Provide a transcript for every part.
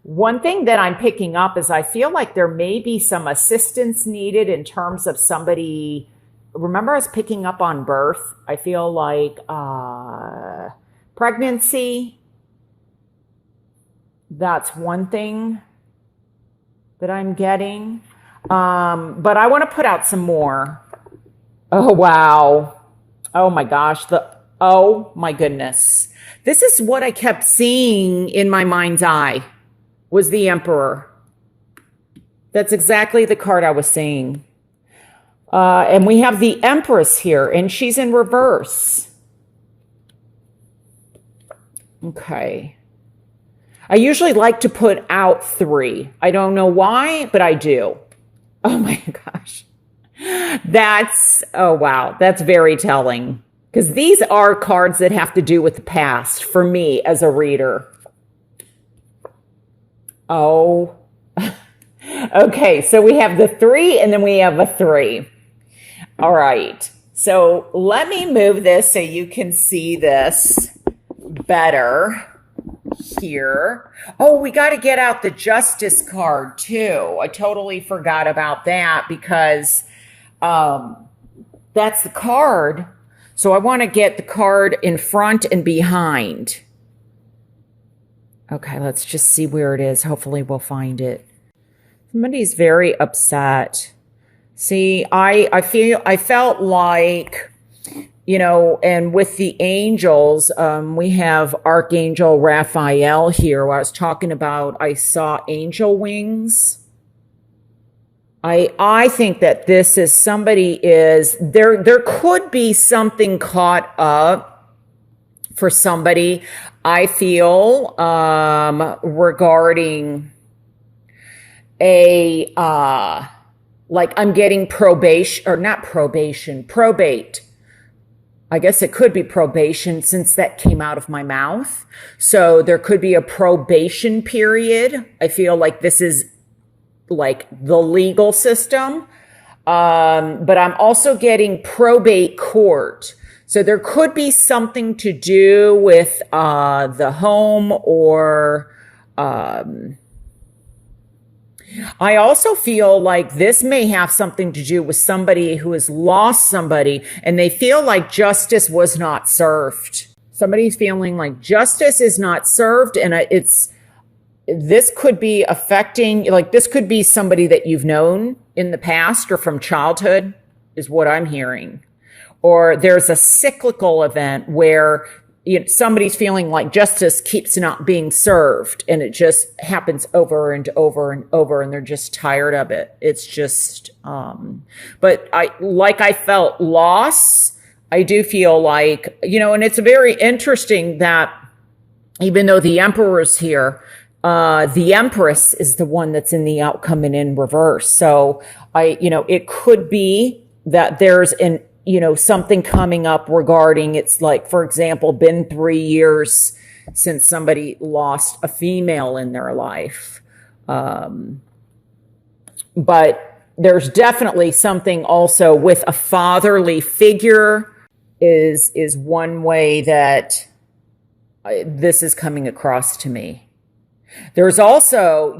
One thing that I'm picking up is I feel like there may be some assistance needed in terms of somebody. Remember, I was picking up on birth. I feel like pregnancy, that's one thing that I'm getting. But I want to put out some more. Oh, wow. Oh my gosh. Oh my goodness. This is what I kept seeing in my mind's eye was the Emperor. That's exactly the card I was seeing. And we have the Empress here, and she's in reverse. Okay. I usually like to put out 3. I don't know why, but I do. Oh my gosh. Oh wow, that's very telling. Because these are cards that have to do with the past for me as a reader. Oh. Okay, so we have the 3 and then we have a 3. All right. So let me move this so you can see this better here. Oh, we got to get out the Justice card too. I totally forgot about that because that's the card. So I want to get the card in front and behind. Okay, let's just see where it is. Hopefully we'll find it. Somebody's very upset. See, I felt like, and with the angels, we have Archangel Raphael here. I was talking about, I saw angel wings. I think that this is there could be something caught up for somebody, I feel, regarding like I'm getting probate. I guess it could be probation since that came out of my mouth. So there could be a probation period. I feel like this is like the legal system. But I'm also getting probate court. So there could be something to do with the home or I also feel like this may have something to do with somebody who has lost somebody and they feel like justice was not served. Somebody's feeling like justice is not served, and this could be affecting, like this could be somebody that you've known in the past or from childhood is what I'm hearing. Or there's a cyclical event where somebody's feeling like justice keeps not being served and it just happens over and over and over and they're just tired of it. It's just, but I felt loss. I do feel like, and it's very interesting that even though the Emperor's here, the Empress is the one that's in the outcome and in reverse. So it could be that there's something coming up regarding, it's like, for example, been 3 years since somebody lost a female in their life. But there's definitely something also with a fatherly figure is one way that this is coming across to me. There's also,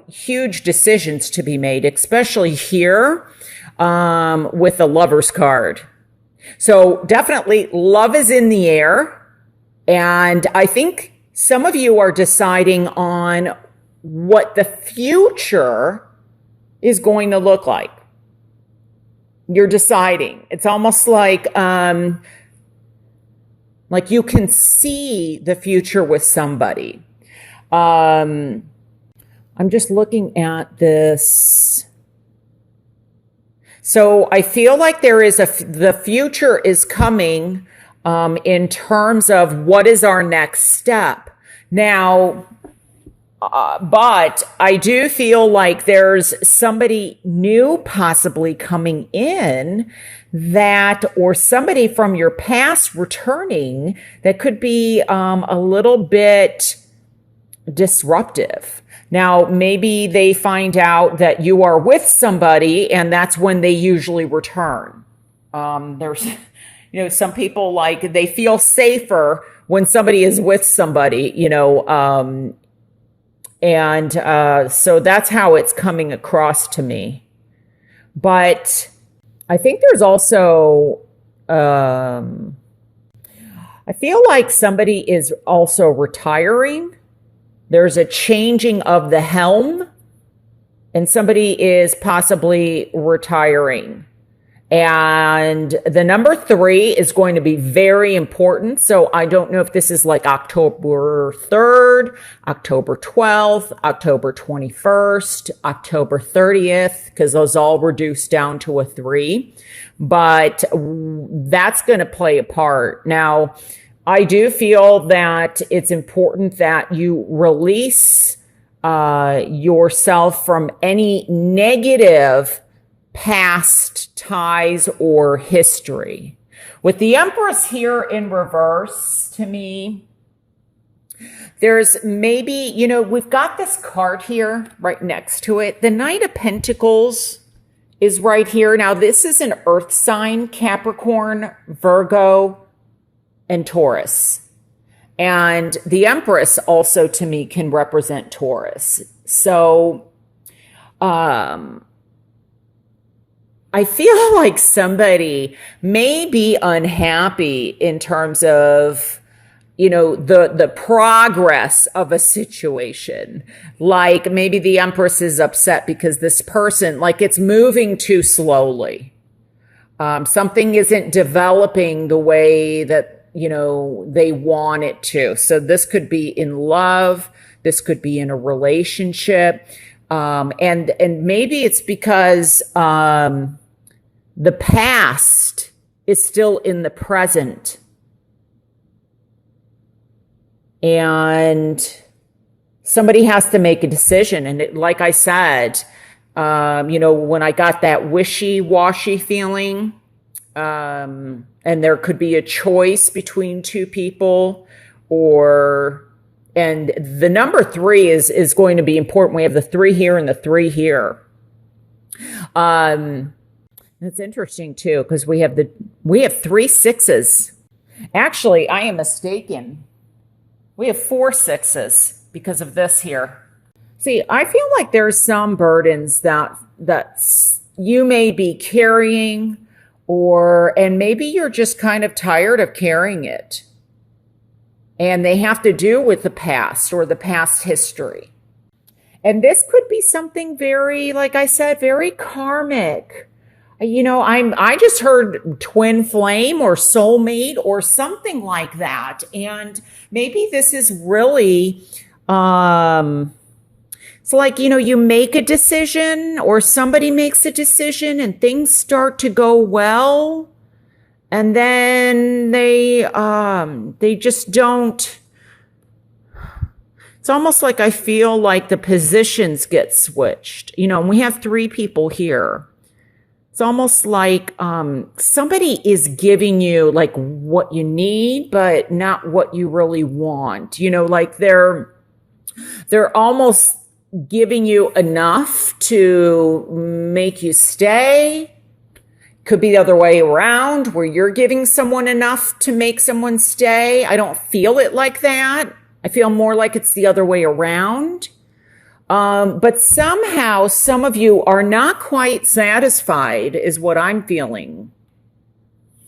huge decisions to be made, especially here with the Lover's card. So definitely love is in the air. And I think some of you are deciding on what the future is going to look like. You're deciding. It's almost like you can see the future with somebody. I'm just looking at this. So I feel like the future is coming in terms of what is our next step. Now, but I do feel like there's somebody new possibly coming in or somebody from your past returning that could be a little bit disruptive. Now, maybe they find out that you are with somebody and that's when they usually return. There's, some people they feel safer when somebody is with somebody, And so that's how it's coming across to me. But I think there's also, I feel like somebody is also retiring. There's a changing of the helm, and somebody is possibly retiring. And the number 3 is going to be very important. So I don't know if this is like October 3rd, October 12th, October 21st, October 30th, because those all reduce down to a 3. But that's going to play a part. Now, I do feel that it's important that you release yourself from any negative past ties or history. With the Empress here in reverse, to me, there's maybe, we've got this card here right next to it. The Knight of Pentacles is right here. Now, this is an earth sign, Capricorn, Virgo, and Taurus. And the Empress also, to me, can represent Taurus. So, I feel like somebody may be unhappy in terms of, the progress of a situation. Like maybe the Empress is upset because this person, like it's moving too slowly. Something isn't developing the way that, they want it to. So this could be in love. This could be in a relationship. And maybe it's because the past is still in the present. And somebody has to make a decision. And like I said, when I got that wishy-washy feeling, and there could be a choice between two people, and the number 3 is going to be important. We have the 3 here and the 3 here. That's interesting too, because we have 3 6s. Actually, I am mistaken. We have 4 6s because of this here. See, I feel like there's some burdens that you may be carrying, and maybe you're just kind of tired of carrying it. And they have to do with the past or the past history. And this could be something very, like I said, very karmic. I just heard twin flame or soulmate or something like that. And maybe this is really, it's like, you make a decision or somebody makes a decision and things start to go well. And then they just don't. It's almost like I feel like the positions get switched, and we have 3 people here. It's almost like somebody is giving you like what you need, but not what you really want. Like they're almost giving you enough to make you stay. Could be the other way around, where you're giving someone enough to make someone stay. I don't feel it like that. I feel more like it's the other way around. But somehow some of you are not quite satisfied is what I'm feeling.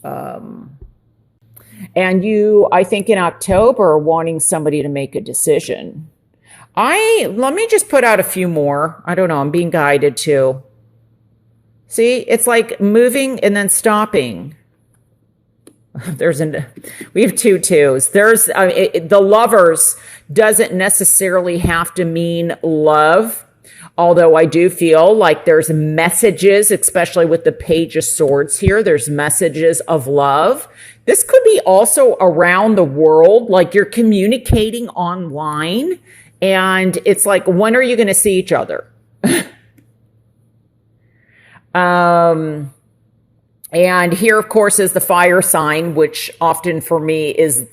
And you, I think in October, are wanting somebody to make a decision. Let me just put out a few more. I don't know. I'm being guided to. See, it's like moving and then stopping. We have 2 2s. The lovers doesn't necessarily have to mean love. Although I do feel like there's messages, especially with the Page of Swords here, there's messages of love. This could be also around the world, like you're communicating online and it's like, when are you going to see each other? And here, of course, is the fire sign, which often for me is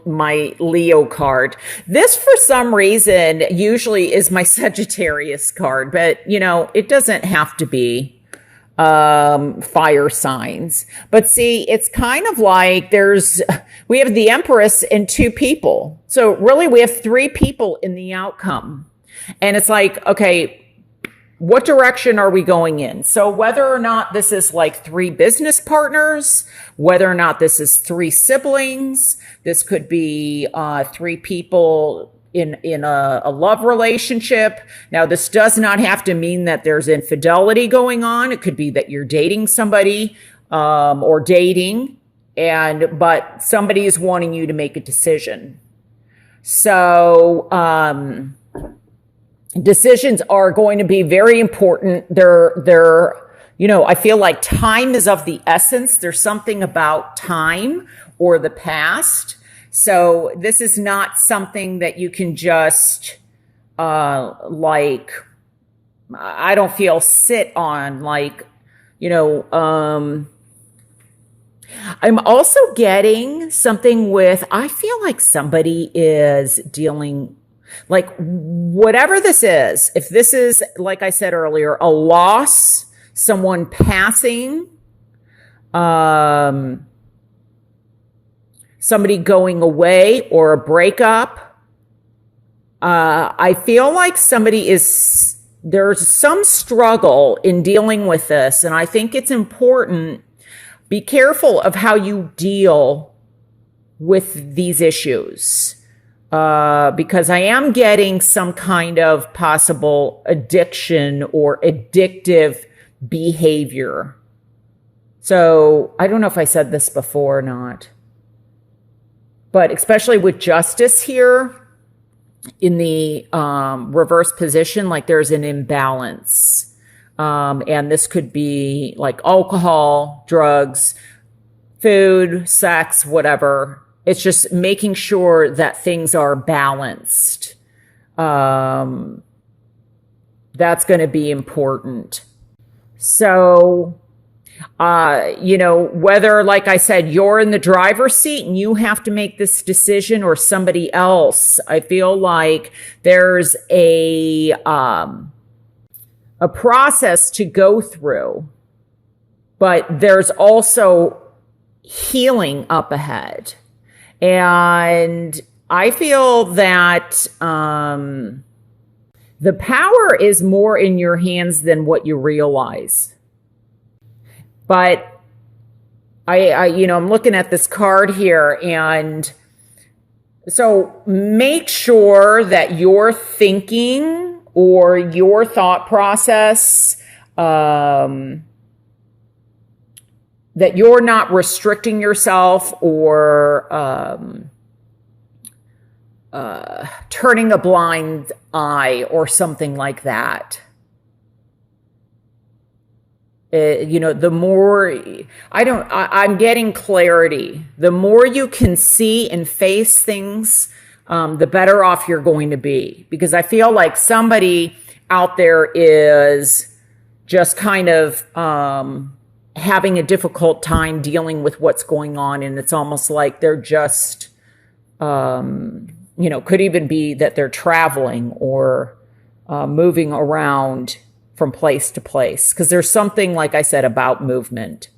my Leo card. This, for some reason, usually is my Sagittarius card, but, it doesn't have to be fire signs. But see, it's kind of like we have the Empress and 2 people. So really, we have 3 people in the outcome. And it's like, okay, what direction are we going in? So whether or not this is like 3 business partners, whether or not this is 3 siblings, this could be 3 people in a love relationship. Now, this does not have to mean that there's infidelity going on. It could be that you're dating somebody or dating, but somebody is wanting you to make a decision. So decisions are going to be very important. I feel like time is of the essence. There's something about time or the past. So this is not something that you can just, I don't feel sit on, I'm also getting something with, I feel like somebody is dealing, like whatever this is, if this is, like I said earlier, a loss, someone passing, somebody going away or a breakup, I feel like there's some struggle in dealing with this. And I think it's important, be careful of how you deal with these issues. Because I am getting some kind of possible addiction or addictive behavior. So I don't know if I said this before or not, but especially with justice here in the reverse position, like there's an imbalance. And this could be like alcohol, drugs, food, sex, whatever. It's just making sure that things are balanced. That's going to be important. So, whether, like I said, you're in the driver's seat and you have to make this decision or somebody else, I feel like there's a process to go through, but there's also healing up ahead. And I feel that the power is more in your hands than what you realize. But I'm looking at this card here, and so make sure that your thinking or your thought process, that you're not restricting yourself or turning a blind eye or something like that. The more I'm getting clarity. The more you can see and face things, the better off you're going to be. Because I feel like somebody out there is just kind of having a difficult time dealing with what's going on. And it's almost like they're just, could even be that they're traveling or moving around from place to place. Because there's something, like I said, about movement.